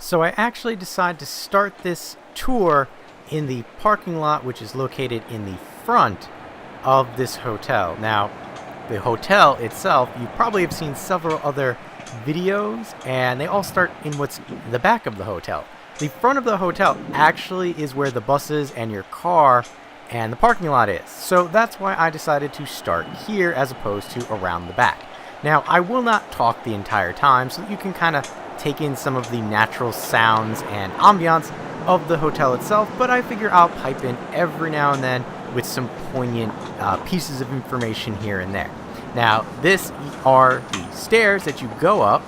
So I actually decided to start this tour in the parking lot, which is located in the front of this hotel. Now, the hotel itself, you probably have seen several other videos, and they all start in what's the back of the hotel. The front of the hotel actually is where the buses and your car and the parking lot is. So that's why I decided to start here as opposed to around the back. Now, I will not talk the entire time, so that you can kind of take in some of the natural sounds and ambiance of the hotel itself, but I figure I'll pipe in every now and then with some poignant pieces of information here and there. Now, this are the stairs that you go up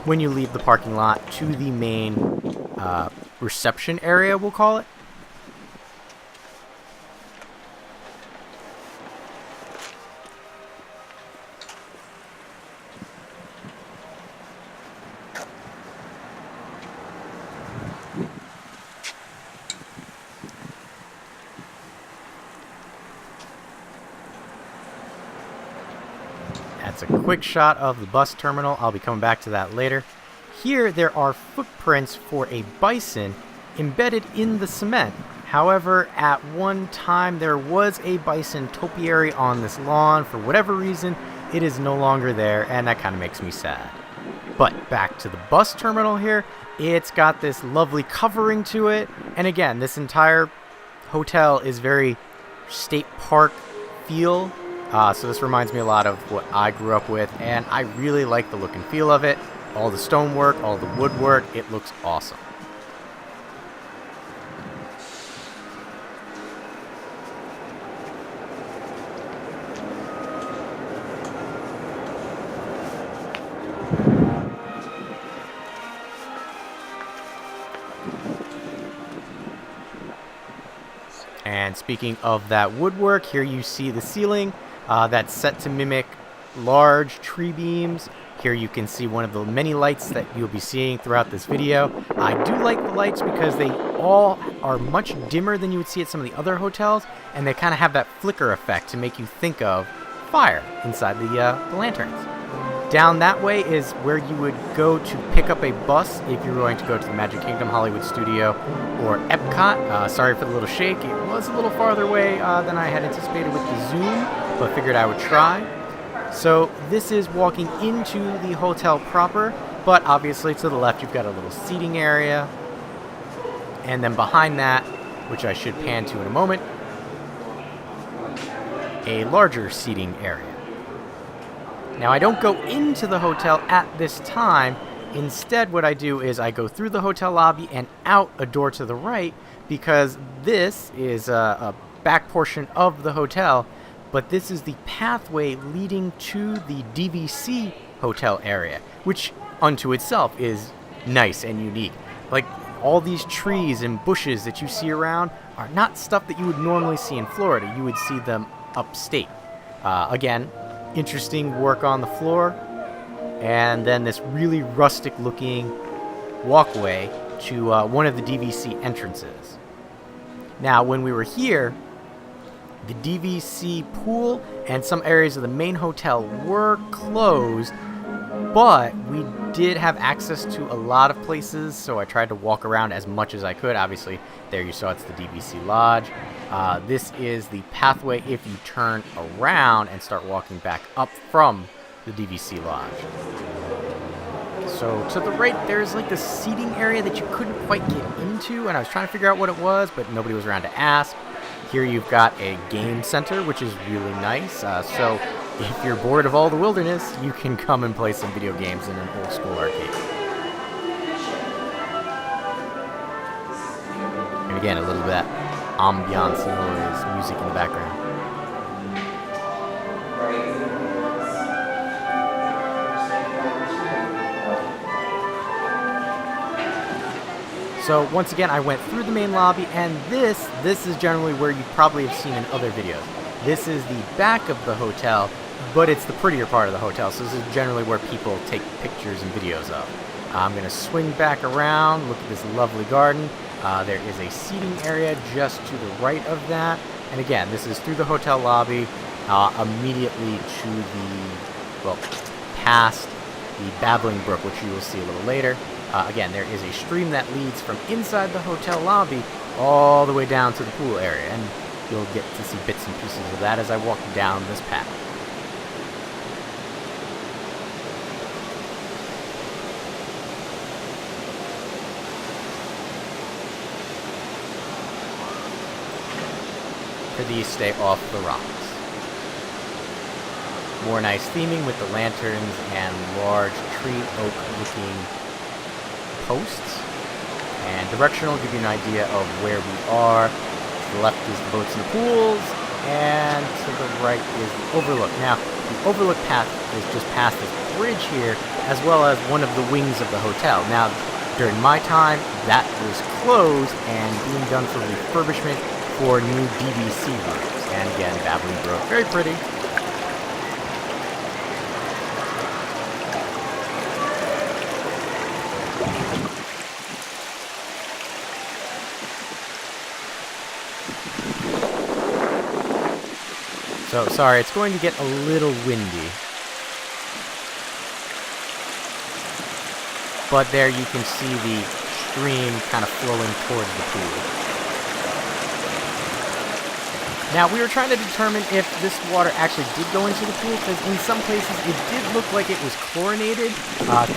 when you leave the parking lot to the main reception area, we'll call it. That's a quick shot of the bus terminal. I'll be coming back to that later. Here there are footprints for a bison embedded in the cement. However, at one time there was a bison topiary on this lawn. For whatever reason, it is no longer there, and that kind of makes me sad. But back to the bus terminal here, it's got this lovely covering to it. And again, this entire hotel is very state park feel. So this reminds me a lot of what I grew up with, and I really like the look and feel of it. All the stonework, all the woodwork, it looks awesome. And speaking of that woodwork, here you see the ceiling that's set to mimic large tree beams. Here you can see one of the many lights that you'll be seeing throughout this video. I do like the lights because they all are much dimmer than you would see at some of the other hotels, and they kind of have that flicker effect to make you think of fire inside the lanterns. Down that way is where you would go to pick up a bus if you're going to go to the Magic Kingdom Hollywood Studio or Epcot. Sorry for the little shake. It was a little farther away than I had anticipated with the zoom, but figured I would try. So this is walking into the hotel proper, but obviously to the left you've got a little seating area. And then behind that, which I should pan to in a moment, a larger seating area. Now, I don't go into the hotel at this time. Instead, what I do is I go through the hotel lobby and out a door to the right, because this is a back portion of the hotel, but this is the pathway leading to the DVC hotel area, which unto itself is nice and unique. Like, all these trees and bushes that you see around are not stuff that you would normally see in Florida. You would see them upstate. Again, interesting work on the floor, and then this really rustic looking walkway to one of the DVC entrances. Now, when we were here, the DVC pool and some areas of the main hotel were closed, but we did have access to a lot of places, so I tried to walk around as much as I could. Obviously, there you saw it's the DVC Lodge. This is the pathway if you turn around and start walking back up from the DVC Lodge. So to the right, there's like the seating area that you couldn't quite get into, and I was trying to figure out what it was, but nobody was around to ask. Here you've got a game center, which is really nice. So if you're bored of all the wilderness, you can come and play some video games in an old school arcade. And again, a little bit of that ambiance noise, music in the background. So once again, I went through the main lobby, and this is generally where you probably have seen in other videos. This is the back of the hotel, but it's the prettier part of the hotel, so this is generally where people take pictures and videos of. I'm going to swing back around, look at this lovely garden. There is a seating area just to the right of that. And again, this is through the hotel lobby, immediately to the, well, past the Babbling Brook, which you will see a little later. Again, there is a stream that leads from inside the hotel lobby all the way down to the pool area, and you'll get to see bits and pieces of that as I walk down this path. For these, stay off the rocks. More nice theming with the lanterns and large tree oak looking posts. And directional will give you an idea of where we are. To the left is the boats and the pools, and to the right is the overlook. Now, the overlook path is just past this bridge here, as well as one of the wings of the hotel. Now, during my time, that was closed and being done for refurbishment for new DVC rooms. And again, Babbling Brook, very pretty. So, sorry, it's going to get a little windy. But there you can see the stream kind of flowing towards the pool. Now, we were trying to determine if this water actually did go into the pool, because in some places it did look like it was chlorinated,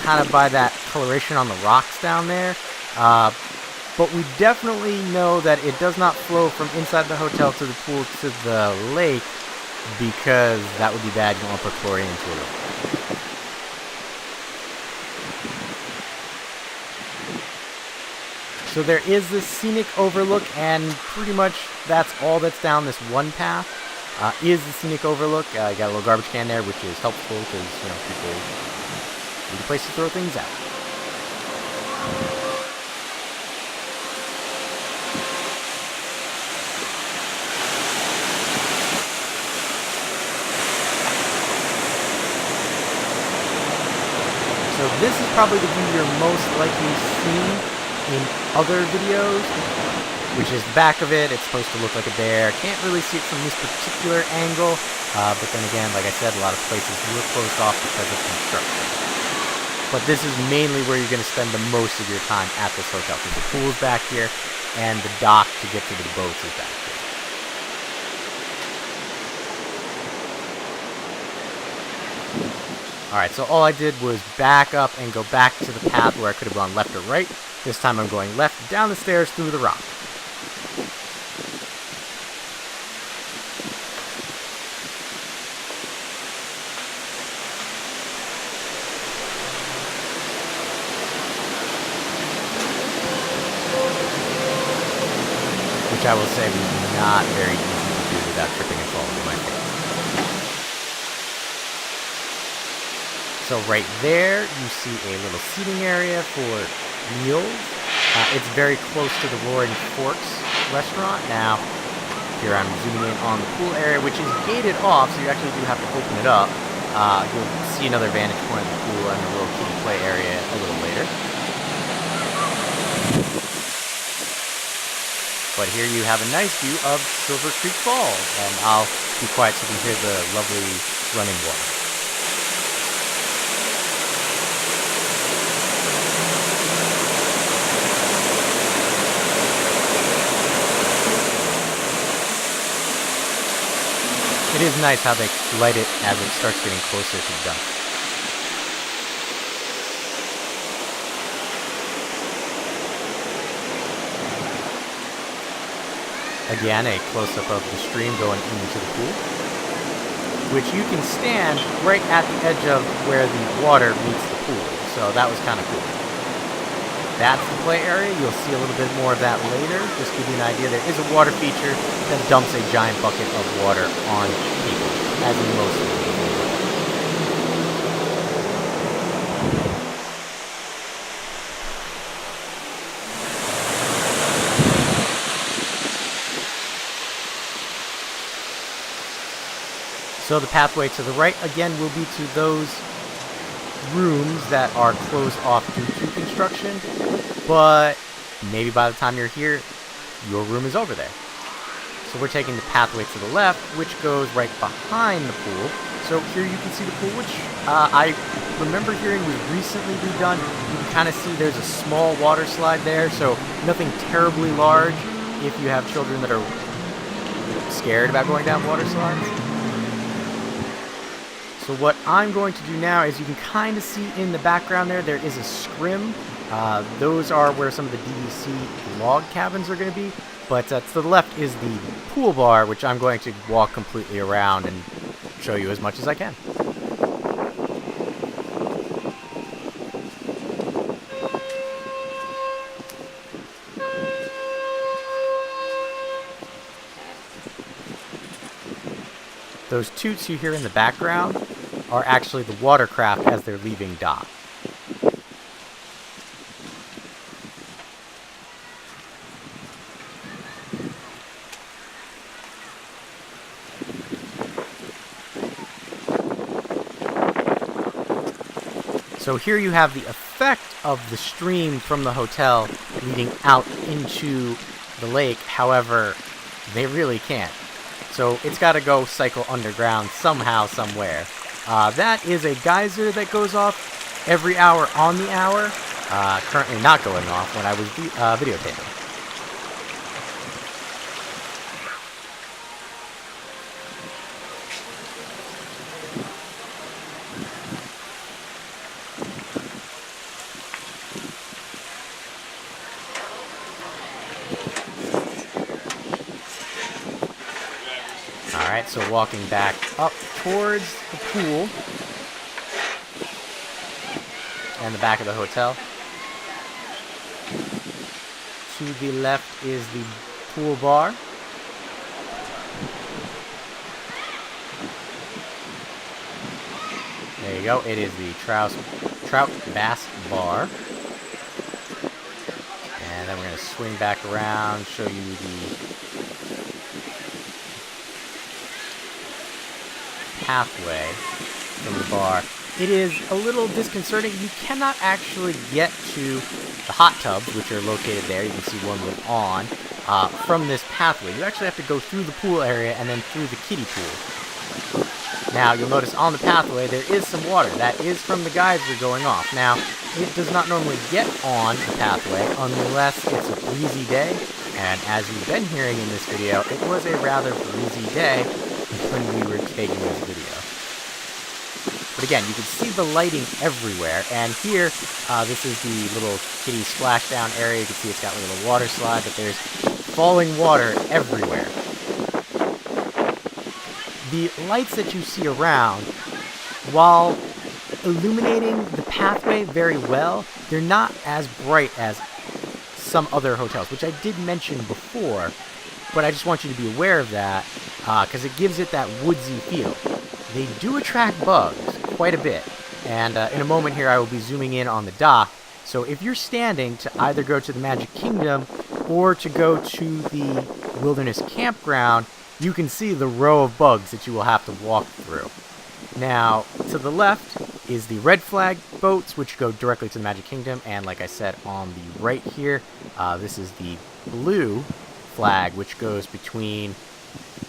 kind of by that coloration on the rocks down there. But we definitely know that it does not flow from inside the hotel to the pool to the lake, because that would be bad. You don't want to put chlorine into a lake. So there is this scenic overlook, and pretty much that's all that's down this one path, is the scenic overlook. You got a little garbage can there, which is helpful because, you know, people need a place to throw things out. So this is probably the view you're most likely seeing in other videos, which is the back of it. It's supposed to look like a bear. Can't really see it from this particular angle, but then again, like I said, a lot of places were closed off because of construction. But this is mainly where you're going to spend the most of your time at this hotel, because the pool's back here, and the dock to get to the boats is back here. Alright, so all I did was back up and go back to the path where I could have gone left or right. This time I'm going left, down the stairs, through the rock. Which I will say was not very easy to do without tripping and falling on my face. So right there, you see a little seating area for meals. It's very close to the Roaring Forks restaurant. Now, here I'm zooming in on the pool area, which is gated off, so you actually do have to open it up. You'll see another vantage point of the pool and a little kiddie play area a little later. But here you have a nice view of Silver Creek Falls, and I'll be quiet so you can hear the lovely running water. It is nice how they light it as it starts getting closer to dusk. Again, a close-up of the stream going into the pool, which you can stand right at the edge of where the water meets the pool, so that was kind of cool. That's the play area. You'll see a little bit more of that later. Just to give you an idea, there is a water feature that dumps a giant bucket of water on people, as in most of the So the pathway to the right, again, will be to those rooms that are closed off due to construction, but maybe by the time you're here, your room is over there. So we're taking the pathway to the left, which goes right behind the pool, so So here you can see the pool, which I remember hearing was recently redone. You can kind of see there's a small water slide there, so nothing terribly large if you have children that are scared about going down water slides. So what I'm going to do now is you can kind of see in the background there is a scrim. Those are where some of the DVC log cabins are going to be. But to the left is the pool bar, which I'm going to walk completely around and show you as much as I can. Those toots you hear in the background are actually the watercraft as they're leaving dock. So here you have the effect of the stream from the hotel leading out into the lake. However, they really can't. So it's got to go cycle underground somehow, somewhere. That is a geyser that goes off every hour on the hour. Currently not going off when I was videotaping. Alright, so walking back up towards the pool and the back of the hotel. To the left is the pool bar. There you go, it is the trout bass bar. And then we're going to swing back around, show you the pathway from the bar. It is a little disconcerting. You cannot actually get to the hot tubs, which are located there. You can see one lit on from this pathway. You actually have to go through the pool area and then through the kiddie pool. Now, you'll notice on the pathway there is some water. That is from the geyser going off. Now, it does not normally get on the pathway unless it's a breezy day. And as you've been hearing in this video, it was a rather breezy day when we were taking this video. But again, you can see the lighting everywhere, and here, this is the little kiddie splashdown area. You can see it's got a little water slide, but there's falling water everywhere. The lights that you see around, while illuminating the pathway very well, they're not as bright as some other hotels, which I did mention before, but I just want you to be aware of that, because it gives it that woodsy feel. They do attract bugs quite a bit, and in a moment here I will be zooming in on the dock, so if you're standing to either go to the Magic Kingdom or to go to the Wilderness Campground, you can see the row of bugs that you will have to walk through. Now, to the left is the red flag boats, which go directly to the Magic Kingdom, and like I said, on the right here, this is the blue flag, which goes between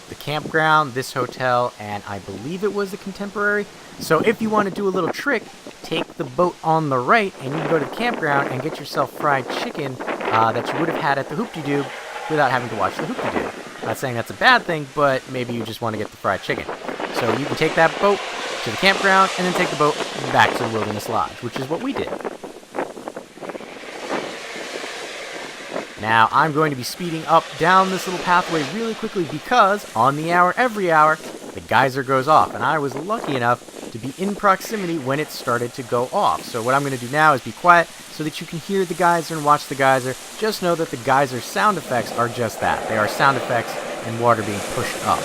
the campground, this hotel, and I believe it was the Contemporary. So if you want to do a little trick, take the boat on the right, and you can go to the campground and get yourself fried chicken that you would have had at the Hoop-de-Doo without having to watch the Hoop-de-Doo. Not saying that's a bad thing, but maybe you just want to get the fried chicken. So you can take that boat to the campground and then take the boat back to the Wilderness Lodge, which is what we did. Now, I'm going to be speeding up down this little pathway really quickly because on the hour, every hour, the geyser goes off. And I was lucky enough to be in proximity when it started to go off. So what I'm going to do now is be quiet so that you can hear the geyser and watch the geyser. Just know that the geyser sound effects are just that. They are sound effects and water being pushed up.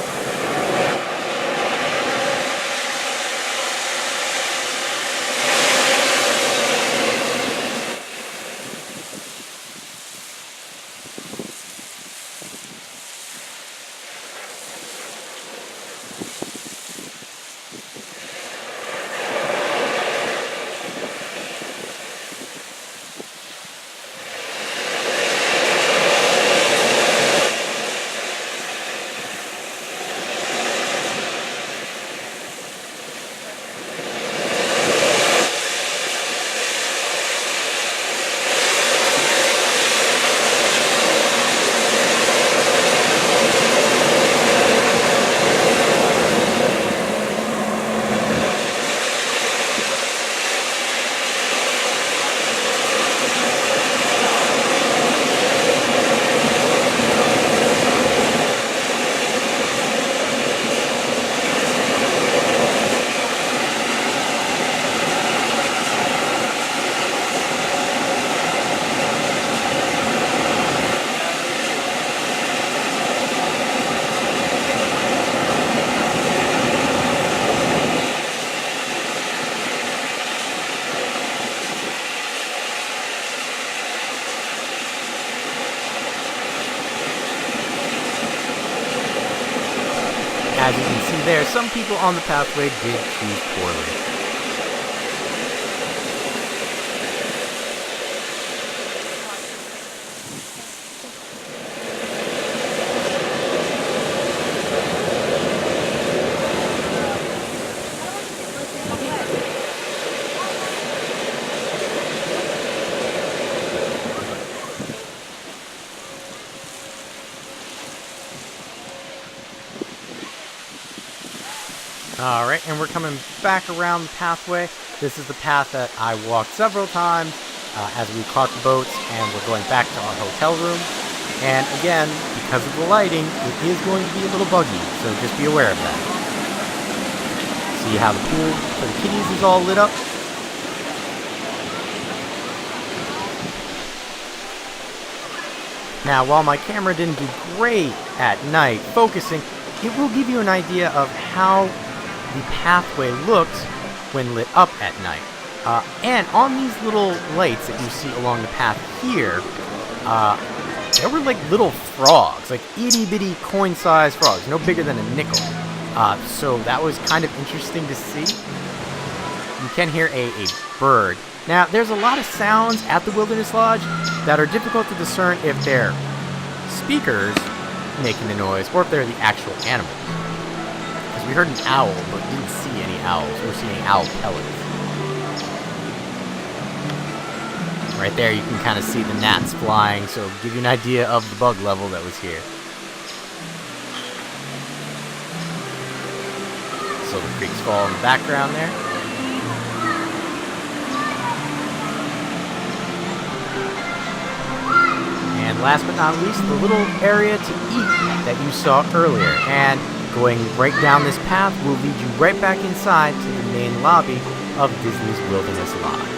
see there, some people on the pathway did choose poorly. Alright, and we're coming back around the pathway. This is the path that I walked several times as we caught the boats and we're going back to our hotel room. And again, because of the lighting, it is going to be a little buggy, so just be aware of that. See how the pool for the kiddies is all lit up? Now, while my camera didn't do great at night focusing, it will give you an idea of how the pathway looks when lit up at night. And on these little lights that you see along the path here, there were like little frogs, like itty-bitty coin-sized frogs, no bigger than a nickel. So that was kind of interesting to see. You can hear a bird. Now, there's a lot of sounds at the Wilderness Lodge that are difficult to discern if they're speakers making the noise or if they're the actual animals. Because we heard an owl, but didn't see any owls. We're seeing owl pellets. Right there, you can kind of see the gnats flying, so give you an idea of the bug level that was here. So the creeks fall in the background there. And last but not least, the little area to eat that you saw earlier. And going right down this path will lead you right back inside to the main lobby of Disney's Wilderness Lodge.